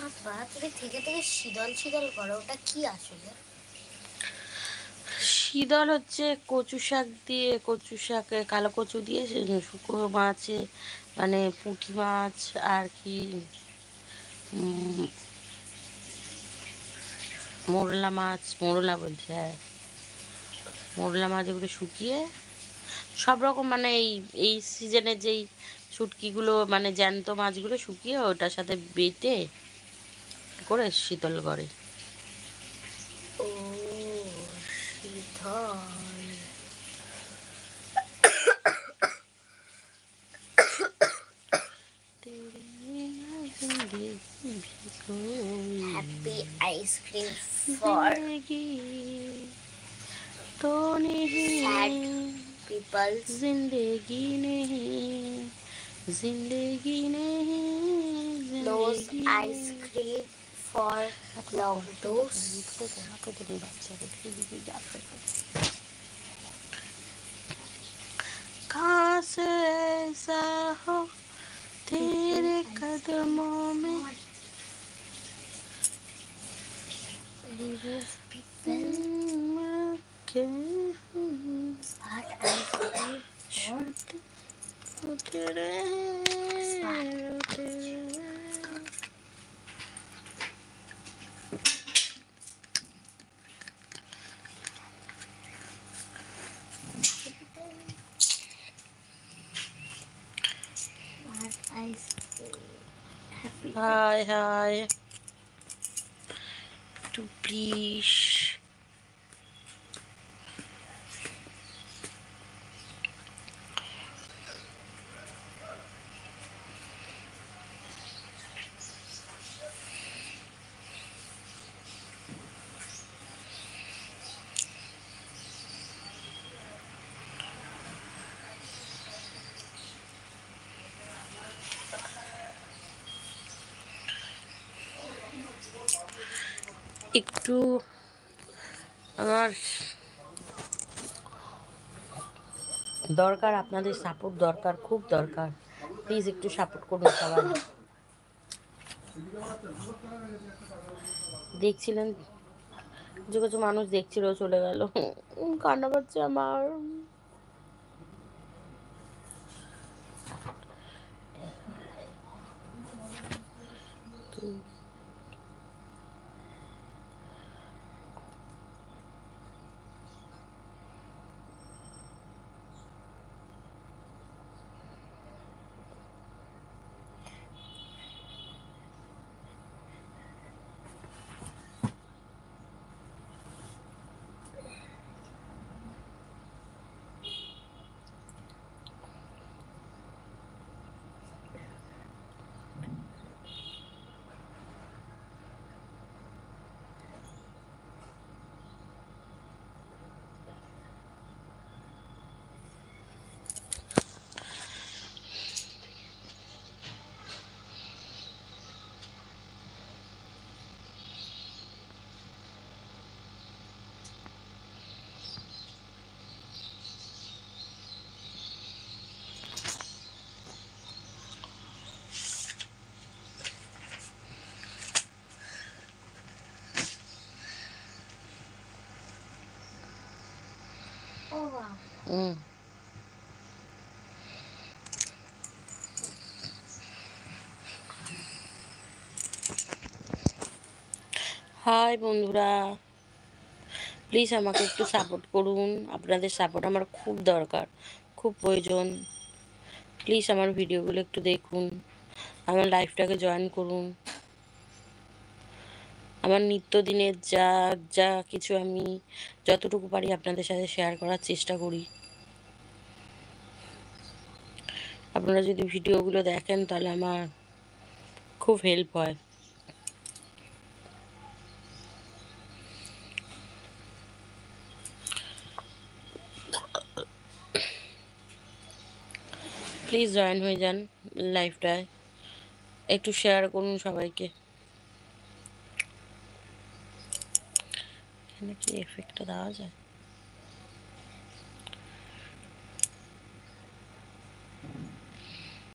তুমি থেকে থেকে শীতল শীতল করো, ওটা কি আসলে? শীতল হচ্ছে কচু শাক দিয়ে, কচু শাকে কালো কচু দিয়ে শুকনো মাছে মানে পুঁটি মাছ আর কি মোরলা মাছ, মোরলা বলছে, হ্যাঁ মোরলা মাছ এগুলো শুকিয়ে সব রকম মানে এই সিজনে যেই শুটকিগুলো মানে জ্যান্ত মাছগুলো শুকিয়ে ওটার সাথে বেটে করে শীতল করে। ও শীতল। হ্যাপি আইসক্রিম ফর तो sad नहीं people. जिंदगी नहीं, जिंदगी नहीं, Nose जिंदगी ice cream for long dose. कहाँ से ऐसा हो तेरे कदमों में Remove people. Hot ice cream for hot ice cream. Happy. Hi hi two please একটু আমার দরকার, আপনাদের সাপোর্ট দরকার, খুব দরকার। প্লিজ একটু সাপোর্ট করুন সবাই। দেখছিলেন কিছু কিছু মানুষ দেখছিল চলে গেল, কান্না পাচ্ছে আমার। Oh wow. হাই বন্ধুরা, প্লিজ আমাকে একটু সাপোর্ট করুন। আপনাদের সাপোর্ট আমার খুব দরকার, খুব প্রয়োজন। প্লিজ আমার ভিডিওগুলো একটু দেখুন, আমার লাইফটাকে জয়েন করুন। আমার নিত্যদিনের যা যা কিছু আমি যতটুকু পারি আপনাদের সাথে শেয়ার করার চেষ্টা করি। আপনারা যদি ভিডিওগুলো দেখেন তাহলে আমার খুব হেল্প হয়। প্লিজ জয়েন হয়ে যান লাইফটায়, একটু শেয়ার করুন সবাইকে। এখানে কি এফেক্টটা দেওয়া যায়?